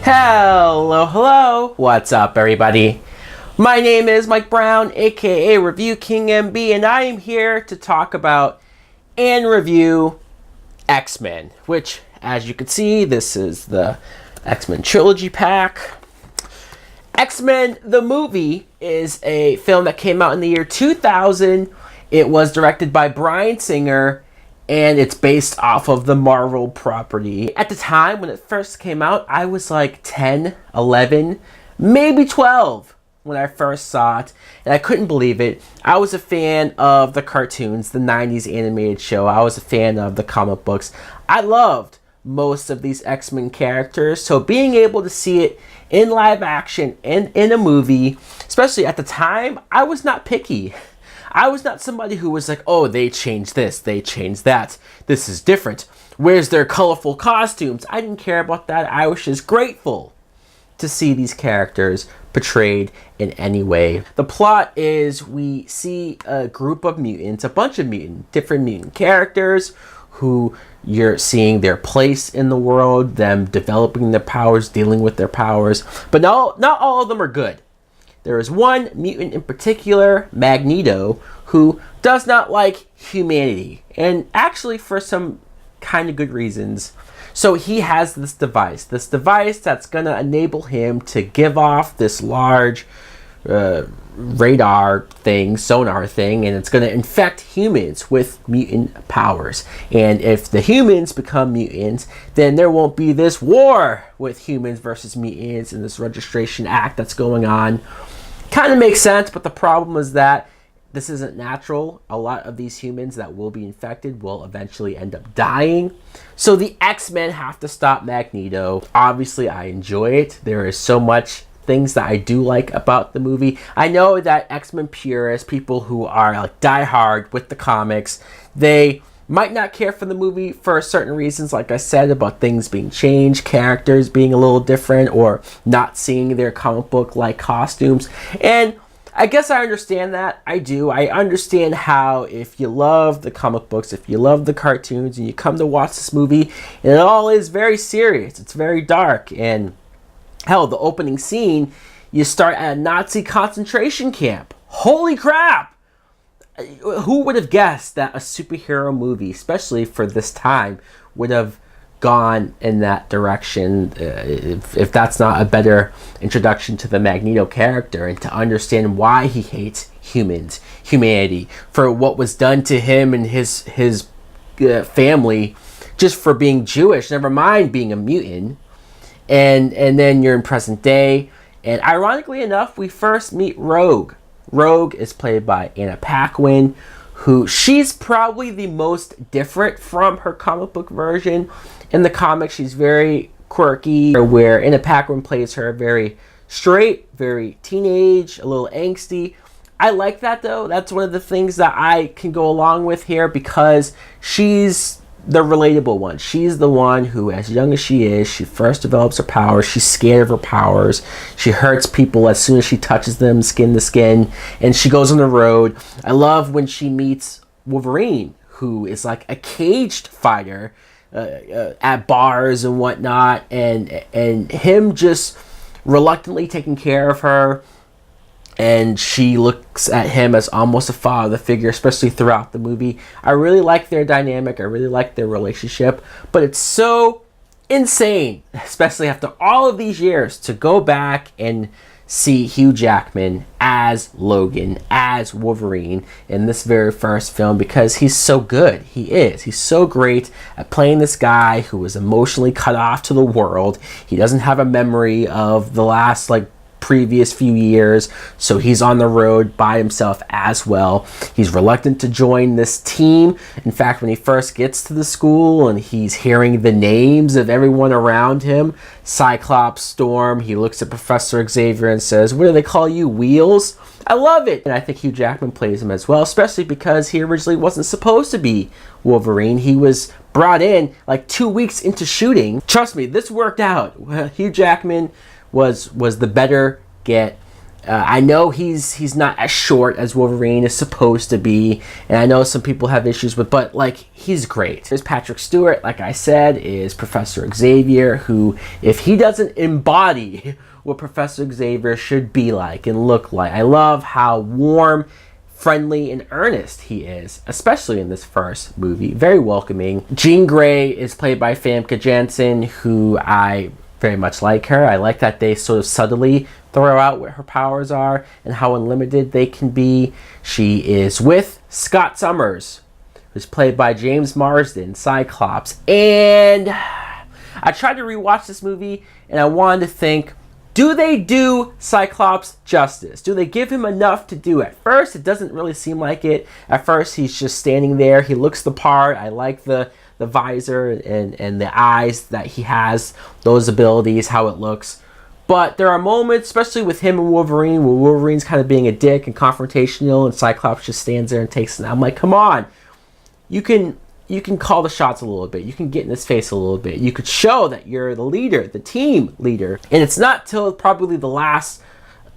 Hello, what's up everybody? My name is Mike Brown, aka Review King MB, and I am here to talk about and review X-Men, which, as you can see, this is the X-Men Trilogy Pack. X-Men, the movie, is a film that came out in the year 2000. It was directed by Bryan Singer, and it's based off of the Marvel property. At the time, when it first came out, I was like 10, 11, maybe 12 when I first saw it, and I couldn't believe it. I was a fan of the cartoons, the 90s animated show. I was a fan of the comic books. I loved most of these X-Men characters, so being able to see it in live action and in a movie, especially at the time, I was not picky. I was not somebody who was like, oh, they changed this, they changed that, this is different. Where's their colorful costumes? I didn't care about that. I was just grateful to see these characters portrayed in any way. The plot is we see a group of mutants, a bunch of different mutant characters who you're seeing their place in the world, them developing their powers, dealing with their powers. But not all of them are good. There is one mutant in particular, Magneto, who does not like humanity, and actually for some kind of good reasons. So he has this device that's going to enable him to give off this large radar thing, sonar thing, and it's going to infect humans with mutant powers. And if the humans become mutants, then there won't be this war with humans versus mutants and this registration act that's going on. Kind of makes sense, but the problem is that this isn't natural. A lot of these humans that will be infected will eventually end up dying. So the X-Men have to stop Magneto. Obviously, I enjoy it. There is so much things that I do like about the movie. I know that X-Men purists, people who are like diehard with the comics, they might not care for the movie for certain reasons, like I said, about things being changed, characters being a little different, or not seeing their comic book like costumes. And I guess I understand that. I do. I understand how if you love the comic books, if you love the cartoons, and you come to watch this movie, and it all is very serious. It's very dark. And hell, the opening scene, you start at a Nazi concentration camp. Holy crap! Who would have guessed that a superhero movie, especially for this time, would have gone in that direction? If that's not a better introduction to the Magneto character and to understand why he hates humanity, for what was done to him and his family just for being Jewish, never mind being a mutant. And then you're in present day, and ironically enough, we first meet Rogue. Rogue is played by Anna Paquin, who she's probably the most different from her comic book version. In the comics, she's very quirky, where Anna Paquin plays her very straight, very teenage, a little angsty. I like that though. That's one of the things that I can go along with here, because she's the relatable one. She's the one who, as young as she is, she first develops her powers. She's scared of her powers. She hurts people as soon as she touches them, skin to skin, and she goes on the road. I love when she meets Wolverine, who is like a caged fighter at bars and whatnot, and him just reluctantly taking care of her. And she looks at him as almost a father figure, especially throughout the movie. I really like their dynamic. I really like their relationship. But it's so insane, especially after all of these years, to go back and see Hugh Jackman as Logan, as Wolverine in this very first film, because he's so good. He is. He's so great at playing this guy who was emotionally cut off to the world. He doesn't have a memory of the last, previous few years, so he's on the road by himself as well. He's reluctant to join this team. In fact, when he first gets to the school and he's hearing the names of everyone around him, Cyclops, Storm, he looks at Professor Xavier and says, "What do they call you, Wheels?" I love it. And I think Hugh Jackman plays him as well, especially because he originally wasn't supposed to be Wolverine. He was brought in 2 weeks into shooting. Trust me, this worked out. Hugh Jackman was the better get I know he's not as short as Wolverine is supposed to be, and I know some people have issues with, but like, he's great. There's Patrick Stewart, like I said, is Professor Xavier, who, if he doesn't embody what Professor Xavier should be like and look like, I love how warm, friendly, and earnest he is, especially in this first movie. Very welcoming. Jean Grey is played by Famke Janssen, who I very much like her. I like that they sort of subtly throw out what her powers are and how unlimited they can be. She is with Scott Summers, who's played by James Marsden, Cyclops. And I tried to rewatch this movie and I wanted to think, do they do Cyclops justice? Do they give him enough to do? At first, it doesn't really seem like it. At first, he's just standing there. He looks the part. I like the visor and the eyes that he has, those abilities, how it looks. But there are moments, especially with him and Wolverine, where Wolverine's kind of being a dick and confrontational, and Cyclops just stands there and takes it. I'm like, come on. You can call the shots a little bit. You can get in his face a little bit. You could show that you're the leader, the team leader. And it's not till probably the last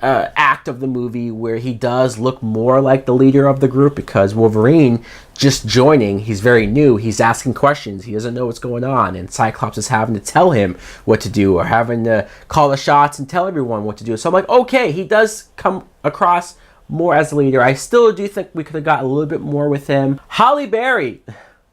act of the movie where he does look more like the leader of the group, because Wolverine just joining, he's very new, he's asking questions, he doesn't know what's going on, and Cyclops is having to tell him what to do, or having to call the shots and tell everyone what to do. So I'm like, okay, he does come across more as a leader. I still do think we could have got a little bit more with him. Halle Berry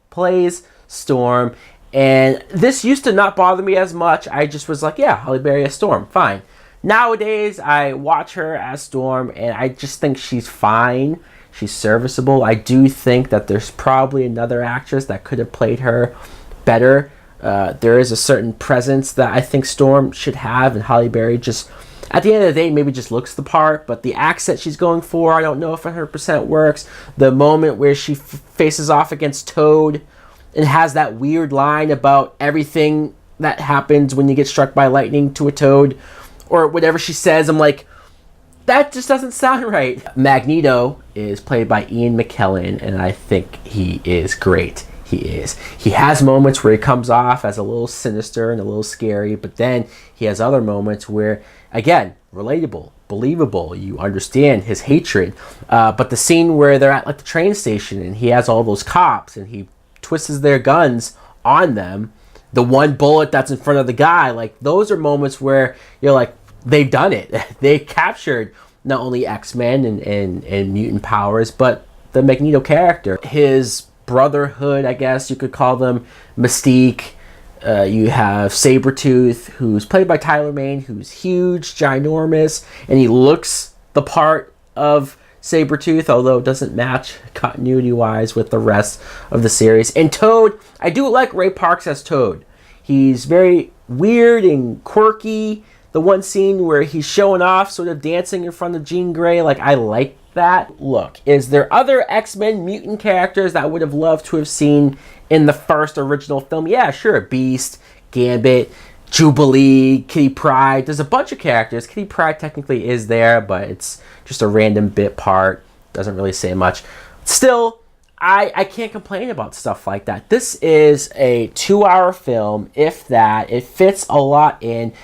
plays Storm, and this used to not bother me as much. I just was like, yeah, Halle Berry as Storm, fine. Nowadays, I watch her as Storm, and I just think she's fine. She's serviceable. I do think that there's probably another actress that could have played her better. There is a certain presence that I think Storm should have, and Halle Berry just, at the end of the day, maybe just looks the part, but the accent she's going for, I don't know if 100% works. The moment where she faces off against Toad and has that weird line about everything that happens when you get struck by lightning to a Toad, or whatever she says, I'm like, that just doesn't sound right. Magneto is played by Ian McKellen, and I think he is great. He is. He has moments where he comes off as a little sinister and a little scary, but then he has other moments where, again, relatable, believable. You understand his hatred. But the scene where they're at like the train station and he has all those cops and he twists their guns on them, the one bullet that's in front of the guy, like, those are moments where you're like, they've done it. They captured not only X-Men and mutant powers, but the Magneto character. His brotherhood, I guess you could call them, Mystique. You have Sabretooth, who's played by Tyler Mane, who's huge, ginormous, and he looks the part of Sabretooth, although it doesn't match continuity-wise with the rest of the series. And Toad, I do like Ray Parks as Toad. He's very weird and quirky. The one scene where he's showing off, sort of dancing in front of Jean Grey, like, I like that. Look, is there other X-Men mutant characters that I would have loved to have seen in the first original film? Yeah, sure. Beast, Gambit, Jubilee, Kitty Pryde. There's a bunch of characters. Kitty Pryde technically is there, but it's just a random bit part. Doesn't really say much. Still, I can't complain about stuff like that. This is a 2-hour film, if that. It fits a lot in.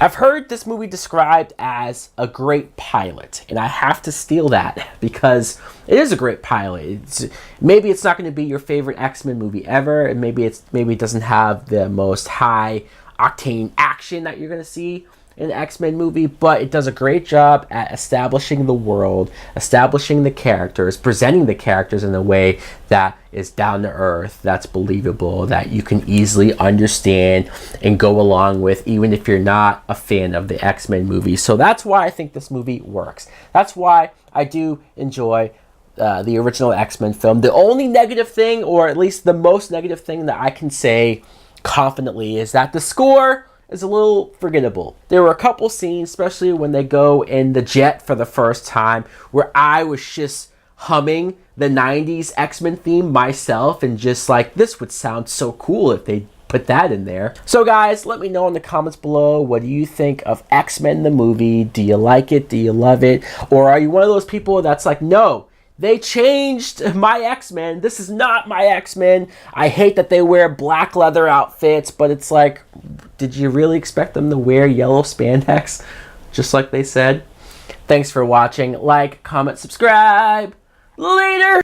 I've heard this movie described as a great pilot, and I have to steal that because it is a great pilot. Maybe it's not going to be your favorite X-Men movie ever, and maybe it doesn't have the most high octane action that you're going to see in an X-Men movie, but it does a great job at establishing the world, establishing the characters, presenting the characters in a way that is down to earth, that's believable, that you can easily understand and go along with, even if you're not a fan of the X-Men movie. So that's why I think this movie works. That's why I do enjoy the original X-Men film. The only negative thing, or at least the most negative thing that I can say confidently, is that the score is a little forgettable. There were a couple scenes, especially when they go in the jet for the first time, where I was just humming the 90s X-Men theme myself and just like, this would sound so cool if they put that in there. So guys, let me know in the comments below, what do you think of X-Men the movie? Do you like it? Do you love it? Or are you one of those people that's like, no, they changed my X-Men. This is not my X-Men. I hate that they wear black leather outfits, but it's like, did you really expect them to wear yellow spandex? Just like they said. Thanks for watching. Like, comment, subscribe. Later!